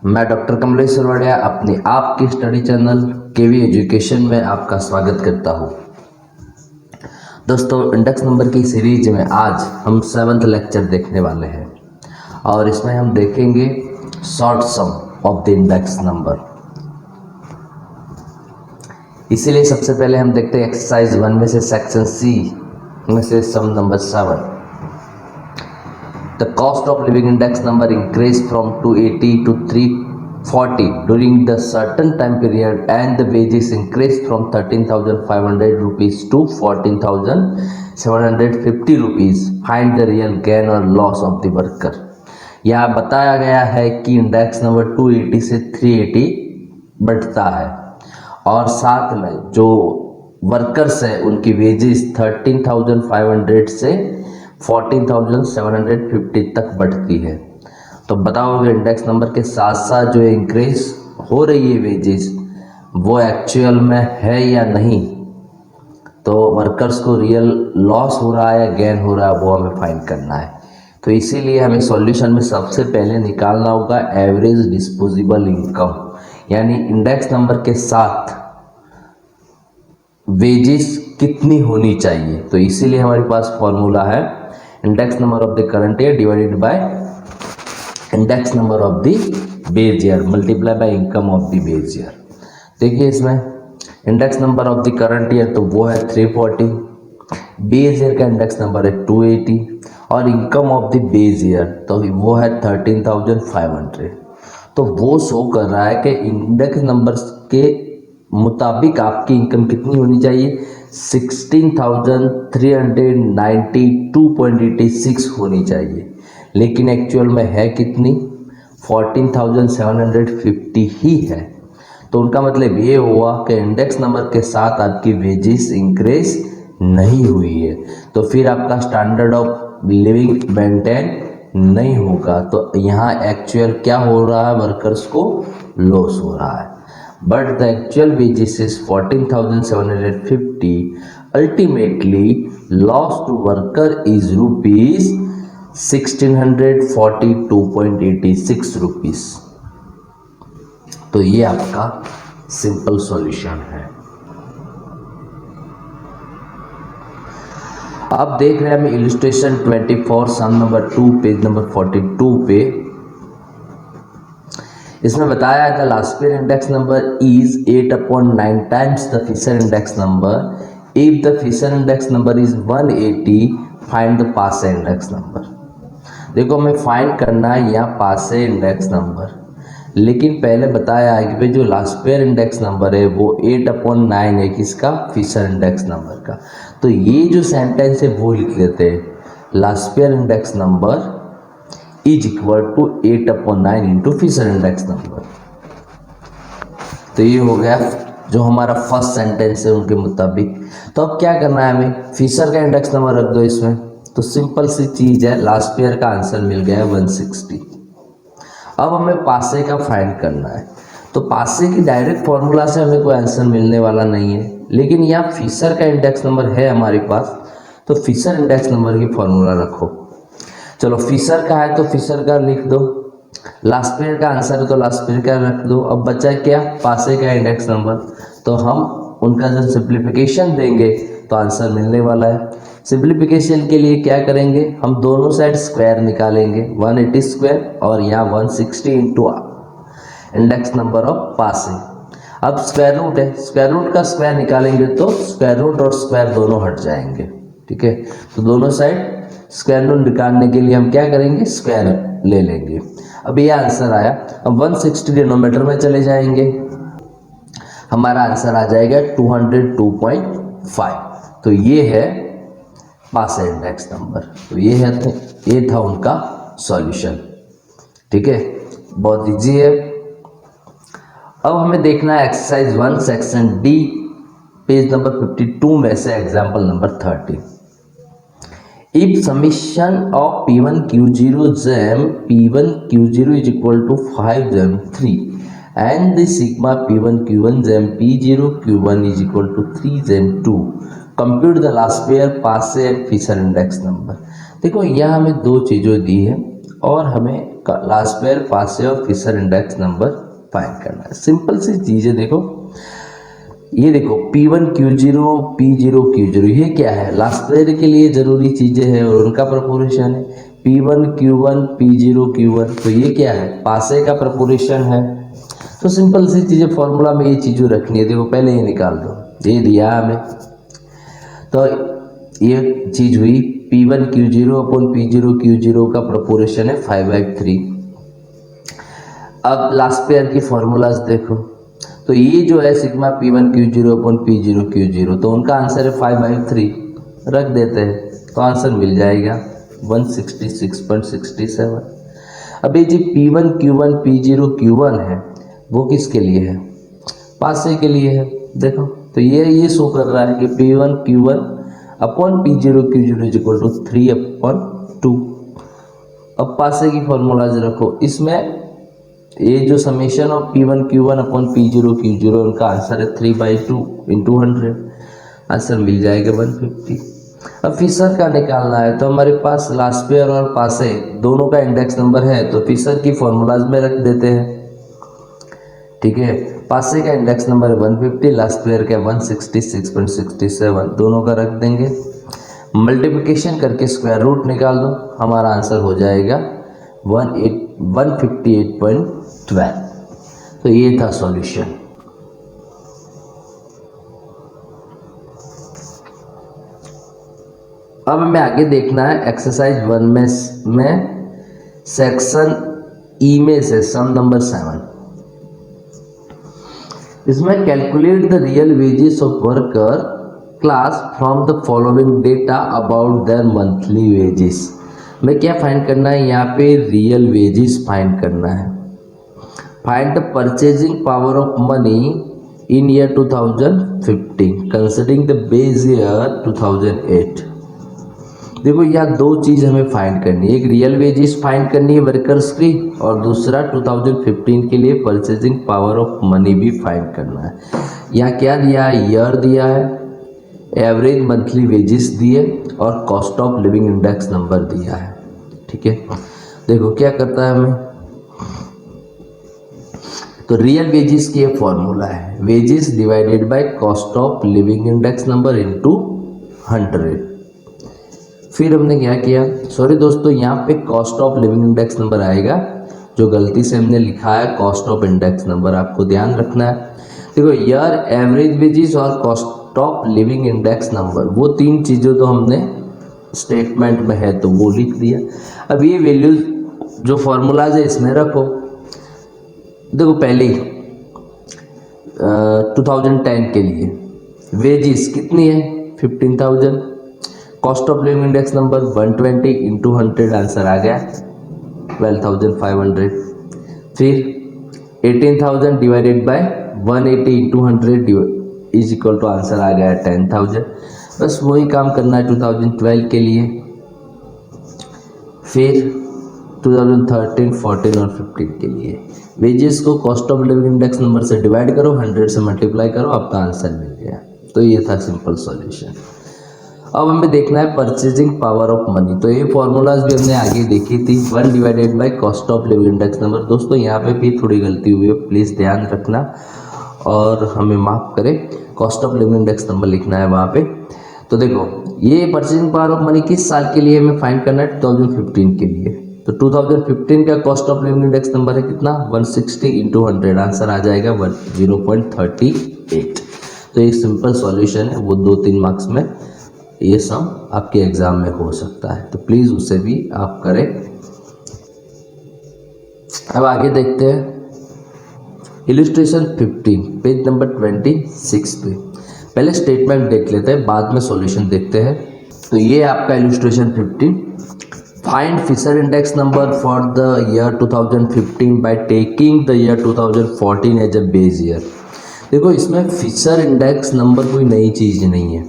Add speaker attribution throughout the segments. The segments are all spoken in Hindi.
Speaker 1: मैं डॉक्टर कमलेश सरवड़िया अपने आपके स्टडी चैनल केवी एजुकेशन में आपका स्वागत करता हूँ। दोस्तों, इंडेक्स नंबर की सीरीज में आज हम 7th लेक्चर देखने वाले हैं और इसमें हम देखेंगे short sum of the index number. इसीलिए सबसे पहले हम देखते हैं एक्सरसाइज 1 में से सेक्शन सी में से सम number 7। The cost of living index number increased from 280 to 340 during the certain time period and the wages increased from 13,500 rupees to 14,750 rupees. Find the real gain or loss of the worker. यहाँ बताया गया है कि इंडेक्स नंबर 280 से 380 बढ़ता है और साथ में जो वर्कर्स है उनकी वेजेस 13,500 से 14,750 तक बढ़ती है। तो बताओगे इंडेक्स नंबर के साथ साथ जो इंक्रीज हो रही है वेजेस वो एक्चुअल में है या नहीं, तो वर्कर्स को रियल लॉस हो रहा है या गेन हो रहा है वो हमें फाइंड करना है। तो इसीलिए हमें सॉल्यूशन में सबसे पहले निकालना होगा एवरेज डिस्पोजेबल इनकम, यानी इंडेक्स नंबर के साथ वेजेस कितनी होनी चाहिए। तो इसीलिए हमारे पास फॉर्मूला है index number of the current year divided by index number of the base year multiply by income of the base year. देखिए इसमें index number of the current year तो वो है 340, बेस ईयर का इंडेक्स नंबर है 280 और income of the base year तो वो है 13,500। तो वो शो कर रहा है कि इंडेक्स नंबर के मुताबिक आपकी इनकम कितनी होनी चाहिए, 16,392.86 होनी चाहिए, लेकिन एक्चुअल में है कितनी 14,750 ही है। तो उनका मतलब ये हुआ कि इंडेक्स नंबर के साथ आपकी वेजेस इंक्रीज नहीं हुई है, तो फिर आपका स्टैंडर्ड ऑफ लिविंग मेंटेन नहीं होगा। तो यहाँ एक्चुअल क्या हो रहा है, वर्कर्स को लॉस हो रहा है। But the actual wages is 14,750. Ultimately, loss to worker is rupees 1,642.86 rupees. तो ये आपका सिंपल सॉल्यूशन है। अब देख रहे हैं हम illustration 24 sum number 2 page number 42 पे। इसमें बताया है the last year index number is 8/9 times the Fisher index number. If the Fisher index number is 180 find the Paasche index number. देखो हमें फाइंड करना है यहाँ पासे इंडेक्स नंबर, लेकिन पहले बताया है कि भाई जो लास्ट ईयर इंडेक्स नंबर है वो 8/9 है किसका, फिशर इंडेक्स नंबर का। तो ये जो सेंटेंस है वो लिख लेते हैं, last year index number is equal to 8/9 into Fisher index number. तो ये हो गया जो हमारा फर्स्ट सेंटेंस है उनके मुताबिक। तो अब क्या करना है हमें, फिशर का इंडेक्स नंबर रख दो इसमें। तो सिंपल सी चीज़ है, लास्ट ईयर का आंसर मिल गया है 160। अब हमें पासे का फाइंड करना है। तो पासे की डायरेक्ट फॉर्मूला से हमें कोई आंसर मिलने वाला नहीं है, लेकिन यहाँ फिशर का इंडेक्स नंबर है हमारे पास, तो फिशर इंडेक्स नंबर की फॉर्मूला रखो। चलो फिशर का है तो फिशर का लिख दो, लास्ट ईयर का आंसर है तो लास्ट ईयर का रख दो। अब बचा क्या, पासे का इंडेक्स नंबर। तो हम उनका जब सिंप्लीफिकेशन देंगे तो आंसर मिलने वाला है। सिंप्लीफिकेशन के लिए क्या करेंगे, हम दोनों साइड स्क्वायर निकालेंगे, 180 स्क्वायर और यहाँ 160 इंटू इंडेक्स नंबर ऑफ पासे। अब स्क्वायर रूट है, स्क्वायर रूट का स्क्वायर निकालेंगे तो स्क्वायर रूट और स्क्वायर दोनों हट जाएंगे, ठीक है। तो दोनों साइड स्क्वायर रूट निकालने के लिए हम क्या करेंगे, स्क्वायर ले लेंगे। अब ये आंसर आया। अब 160 डिनोमीटर में चले जाएंगे, हमारा आंसर आ जाएगा 202.5। तो ये है पासे इंडेक्स नंबर। तो ये है, ये था उनका सॉल्यूशन, ठीक है, बहुत इजी है। अब हमें देखना है exercise 1 section D page number 52 में से example number 30। If summation of P1 Q0 gem P1 Q0 is equal to 5 gem 3 and the sigma P1 Q1 gem P0 Q1 is equal to 3 gem 2, compute the last pair passe and Fisher index number। देखो यहाँ हमें दो चीज़ों दी है और हमें लास्ट पेयर, पासे और फिशर इंडेक्स नंबर फाइंड करना है। सिंपल सी चीज़ है। देखो ये देखो P1 Q0 P0 Q0 ये क्या है, लास्ट पेयर के लिए जरूरी चीज़ें हैं और उनका प्रपोर्शन है। P1 Q1 P0 Q1, तो ये क्या है, पासे का प्रपोर्शन है। तो सिंपल सी चीज़ें, फॉर्मूला में ये चीज़ें रखनी है। देखो पहले ये निकाल दो, ये दिया हमें, तो ये चीज़ हुई P1 Q0 अपन P0 Q0 का प्रपोर्शन है 5/3। अब लास्ट पेयर की फॉर्मूलाज देखो, तो ये जो है सिग्मा P1 Q0 अपन P0 Q0, तो उनका आंसर है 5/3, रख देते हैं तो आंसर मिल जाएगा 166.67। अब ये जो P1 Q1 P0 Q1 है वो किसके लिए है, पासे के लिए है। देखो तो ये शो कर रहा है कि P1 Q1 upon P0 Q0 is equal to 3/2। अब पासे की फॉर्मूलाज रखो, इसमें ये जो summation of P1 Q1 upon P0 Q0, उनका आंसर है 3/2 इंटू 100, आंसर मिल जाएगा 150। अब फिशर का निकालना है, तो हमारे पास लास्ट पेयर और पासे दोनों का इंडेक्स नंबर है, तो फिशर की फॉर्मूलाज में रख देते हैं। ठीक है, पासे का इंडेक्स नंबर है 150, लास्ट पेयर का 166.67, दोनों का रख देंगे। मल्टीप्लिकेशन करके स्क्वायर रूट निकाल दो, हमारा आंसर हो जाएगा 158.12। तो ये था सॉल्यूशन। अब हमें आगे देखना है एक्सरसाइज 1 में सेक्शन ई में से सम नंबर 7। इसमें calculate the real wages of worker class from the following data about their monthly wages. हमें क्या फाइंड करना है, यहाँ पे रियल वेजेस फाइंड करना है। Find the purchasing power of money in year 2015 considering the base year 2008। देखो यहाँ दो चीज़ हमें फाइंड करनी है, एक रियल वेजेस फाइंड करनी है वर्कर्स की, और दूसरा 2015 के लिए परचेजिंग पावर ऑफ मनी भी फाइंड करना है। यहाँ क्या दिया है, ईयर दिया है, एवरेज मंथली वेजेस दिए और cost of living index number दिया है। ठीक है, देखो क्या करता है हमें, तो रियल वेजेस की एक फॉर्मूला है, wages divided by cost of living index number into 100। फिर हमने क्या किया, सॉरी दोस्तों, यहाँ पे cost of living index number आएगा, जो गलती से हमने लिखा है कॉस्ट ऑफ इंडेक्स नंबर, आपको ध्यान रखना है। देखो ईयर, एवरेज वेजेस और cost of living index number, वो तीन चीज़ें तो हमने स्टेटमेंट में है तो वो लिख दिया। अब ये वैल्यूज जो फॉर्मूलाज है इसमें रखो। देखो पहले 2010 के लिए वेजेस कितनी है, 15,000, cost of living index number 120 into 100, answer आ गया 12,500। फिर 18,000 divided by 180 into 100 is equal to, answer आ गया 10,000। बस वही काम करना है 2012 के लिए। फिर 2013, 14 और 15 के लिए वेजेस को cost of living index number से डिवाइड करो, 100 से मल्टीप्लाई करो, आपका आंसर मिल गया। तो ये था सिंपल सॉल्यूशन। अब हमें देखना है परचेजिंग पावर ऑफ मनी, तो ये फॉर्मूलाज भी हमने आगे देखी थी, 1 divided by cost of living index number. दोस्तों यहाँ पे भी थोड़ी गलती हुई है, प्लीज़ ध्यान रखना और हमें माफ़ करें, cost of living index number लिखना है वहाँ पे। तो देखो ये परचेजिंग पावर ऑफ मनी किस साल के लिए हमें फाइंड करना है, 2015 के लिए। तो 2015 का cost of living index number है कितना, 160 इंटू 100, आंसर आ जाएगा 0.38। तो एक सिंपल सॉल्यूशन है, वो 2-3 मार्क्स में ये सम आपके एग्जाम में हो सकता है, तो प्लीज़ उसे भी आप करें। अब आगे देखते हैं इलस्ट्रेशन 15 पेज नंबर 26 पे। पहले स्टेटमेंट देख लेते हैं, बाद में सॉल्यूशन देखते हैं। तो ये आपका illustration 15, find Fisher index number for the year 2015 by taking the year 2014 as a base year. देखो इसमें फिशर इंडेक्स नंबर कोई नई चीज़ नहीं है।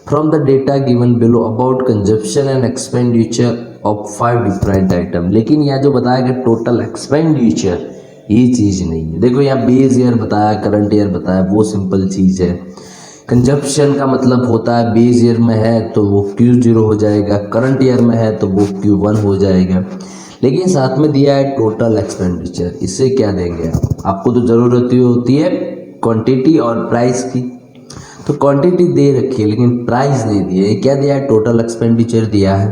Speaker 1: From the data given below about consumption and expenditure of 5 different item, लेकिन यहाँ जो बताया गया टोटल एक्सपेंडिचर, ये चीज़ नहीं है। देखो यहाँ बेस ईयर बताया, करंट ईयर बताया, वो सिंपल चीज़ है। कंजप्शन का मतलब होता है बेस ईयर में है तो वो Q0 हो जाएगा, करंट ईयर में है तो वो Q1 हो जाएगा। लेकिन साथ में दिया है टोटल एक्सपेंडिचर। इससे क्या देंगे आपको तो ज़रूरत ही होती है क्वांटिटी और प्राइस की। तो क्वांटिटी दे रखी है लेकिन प्राइस नहीं दिया है। क्या दिया है? टोटल एक्सपेंडिचर दिया है।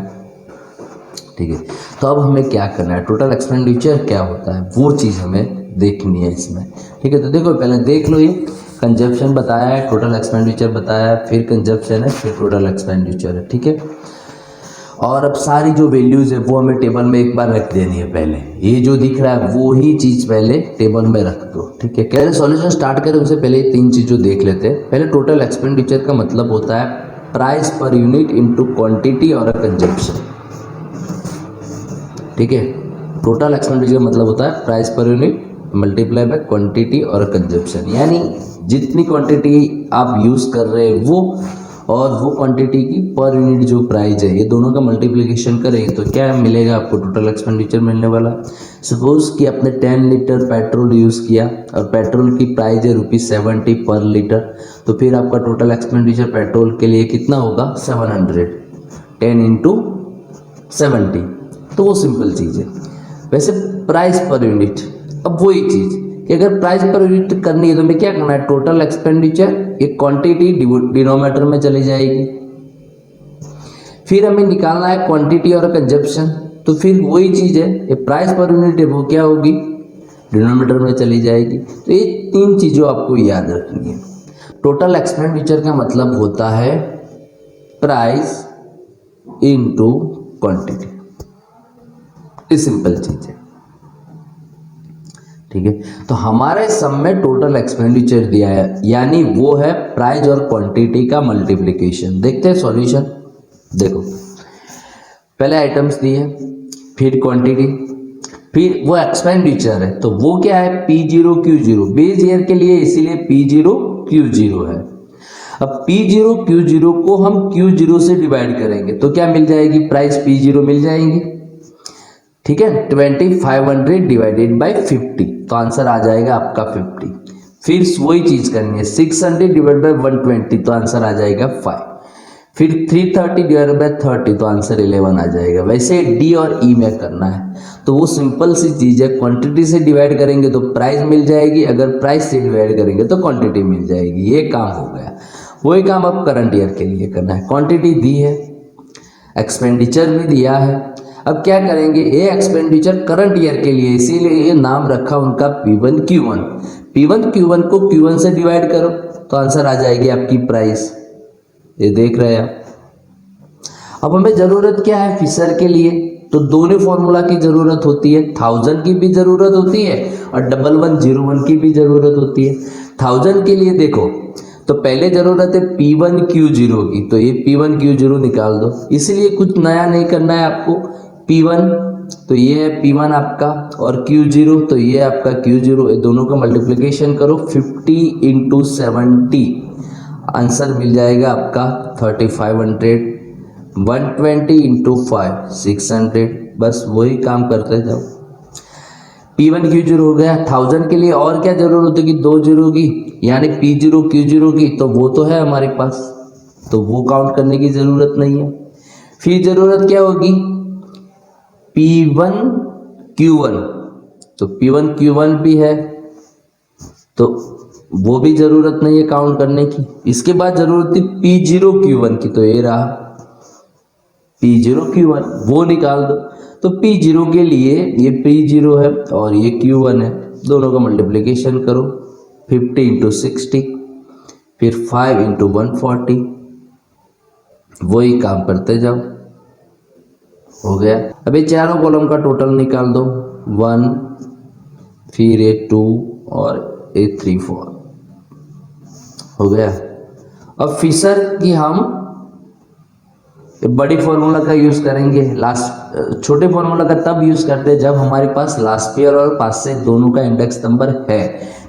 Speaker 1: ठीक है, तो अब हमें क्या करना है? टोटल एक्सपेंडिचर क्या होता है वो चीज़ हमें देखनी है इसमें। ठीक है, तो देखो पहले देख लो, ये कंजप्शन बताया है, टोटल एक्सपेंडिचर बताया है, फिर कंजप्शन है, फिर टोटल एक्सपेंडिचर है। ठीक है, और अब सारी जो वैल्यूज़ है वो हमें टेबल में एक बार रख देनी है। पहले ये जो दिख रहा है वो ही चीज़ पहले टेबल में रख दो। ठीक है, पहले सॉल्यूशन स्टार्ट करें उससे पहले तीन चीज़ों देख लेते हैं। पहले टोटल एक्सपेंडिचर का मतलब होता है price per unit into quantity और कंजप्शन। ठीक है, टोटल एक्सपेंडिचर मतलब होता है price per unit multiply by quantity और कंजप्शन, यानी जितनी क्वांटिटी आप यूज़ कर रहे हैं वो और वो क्वांटिटी की पर यूनिट जो प्राइस है, ये दोनों का मल्टीप्लिकेशन करेंगे तो क्या मिलेगा आपको? टोटल एक्सपेंडिचर मिलने वाला। सपोज कि आपने 10 लीटर पेट्रोल यूज़ किया और पेट्रोल की प्राइस है ₹70 पर लीटर, तो फिर आपका टोटल एक्सपेंडिचर पेट्रोल के लिए कितना होगा? 700, 10 इंटू 70। तो वो सिंपल चीज़ है। वैसे प्राइस पर यूनिट, अब वही चीज़ कि अगर प्राइस पर यूनिट करनी है तो हमें क्या करना है? टोटल एक्सपेंडिचर एक क्वांटिटी डिनोमिनेटर में चली जाएगी, फिर हमें निकालना है क्वांटिटी और कंजप्शन, तो फिर वही चीज़ है, ये प्राइस पर यूनिट है वो क्या होगी? डिनोमिनेटर में चली जाएगी। तो ये तीन चीज़ों आपको याद रखनी है। टोटल एक्सपेंडिचर का मतलब होता है प्राइस इनटू क्वांटिटी, ये सिंपल चीज़ है। ठीक है, तो हमारे सम में टोटल एक्सपेंडिचर दिया है, यानी वो है प्राइस और क्वांटिटी का मल्टीप्लिकेशन। देखते हैं सॉल्यूशन। देखो पहले आइटम्स दिए, फिर क्वांटिटी, फिर वो एक्सपेंडिचर है, तो वो क्या है? P0 Q0 बेस ईयर के लिए, इसीलिए P0 Q0 है। अब P0 Q0 को हम Q0 से डिवाइड करेंगे तो क्या मिल जाएगी? प्राइस P0 मिल जाएंगी। ठीक है, 2500 डिवाइडेड बाई 50, तो आंसर आ जाएगा आपका 50। फिर वही चीज़ करनी है, 600 डिवाइड बाई 120, तो आंसर आ जाएगा 5। फिर 330 डिवाइड बाई 30, तो आंसर 11 आ जाएगा। वैसे डी और ई में करना है, तो वो सिंपल सी चीज़ है, क्वांटिटी से डिवाइड करेंगे तो प्राइस मिल जाएगी, अगर प्राइस से डिवाइड करेंगे तो क्वांटिटी मिल जाएगी। ये काम हो गया। वही काम अब करंट ईयर के लिए करना है। क्वांटिटी दी है, एक्सपेंडिचर भी दिया है। अब क्या करेंगे? ये एक्सपेंडिचर करंट ईयर के लिए, इसीलिए ये नाम रखा उनका P1 Q1। P1 Q1 को Q1 से डिवाइड करो तो आंसर आ जाएगी आपकी प्राइस। ये देख रहे हैं आप। अब हमें ज़रूरत क्या है फिशर के लिए? तो दोनों फॉर्मूला की ज़रूरत होती है, 1000 की भी ज़रूरत होती है और 1101 की भी ज़रूरत होती है। 1000 के लिए देखो, तो पहले ज़रूरत है P1 Q0 की, तो ये P1 Q0 निकाल दो। इसलिए कुछ नया नहीं करना है आपको। P1 तो ये है P1 आपका, और Q0 तो ये आपका Q0, ये दोनों का मल्टीप्लिकेशन करो 50 इंटू 70, आंसर मिल जाएगा आपका 3500। 120 इंटू 5 600, बस वही काम करते जाओ। P1 Q0 हो गया। 1000 के लिए और क्या जरूरत होगी? 2 जीरो की, यानी P0 Q0 की, तो वो तो है हमारे पास, तो वो काउंट करने की ज़रूरत नहीं है। फिर ज़रूरत क्या होगी? P1 Q1, तो P1 Q1 भी है, तो वो भी ज़रूरत नहीं है काउंट करने की। इसके बाद ज़रूरत थी P0 Q1 की, तो ये रहा P0 Q1, वो निकाल दो। तो P0 के लिए ये P0 है और ये Q1 है, दोनों का मल्टीप्लिकेशन करो 50 इंटू 60, फिर 5 इंटू 140, वही काम करते जाओ। हो गया। अब ये चारों कॉलम का टोटल निकाल दो, 1, फिर ये 2 और ये 3 4, हो गया। अब फिशर की हम बड़ी फॉर्मूला का यूज़ करेंगे। छोटे फॉर्मूला का तब यूज़ करते हैं जब हमारे पास लास्ट ईयर और पास से दोनों का इंडेक्स नंबर है,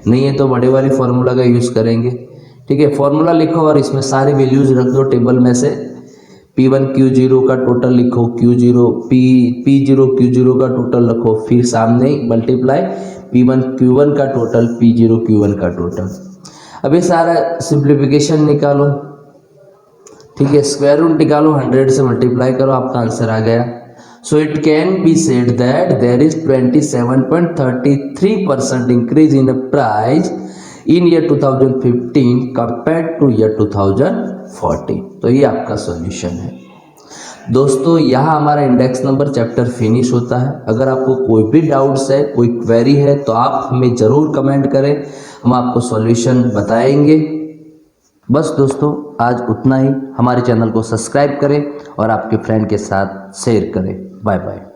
Speaker 1: नहीं है तो बड़े वाली फॉर्मूला का यूज़ करेंगे। ठीक है, फॉर्मूला लिखो और इसमें सारी वैल्यूज रख दो टेबल में से। P1 Q0 का टोटल लिखो, P0 Q0 का टोटल रखो, फिर सामने मल्टीप्लाई P1 Q1 का टोटल, P0 Q1 का टोटल। अब ये सारा सिंप्लीफिकेशन निकालो। ठीक है, स्क्वायर रूट निकालो, 100 से मल्टीप्लाई करो, आपका आंसर आ गया। So it can be said that there is 27.33% increase in the price in year 2015 compared to year 2014. तो ये आपका सॉल्यूशन है दोस्तों। यहाँ हमारा इंडेक्स नंबर चैप्टर फिनिश होता है। अगर आपको कोई भी डाउट्स है, कोई क्वेरी है, तो आप हमें ज़रूर कमेंट करें, हम आपको सॉल्यूशन बताएंगे। बस दोस्तों आज उतना ही। हमारे चैनल को सब्सक्राइब करें और आपके फ्रेंड के साथ शेयर करें। Bye bye.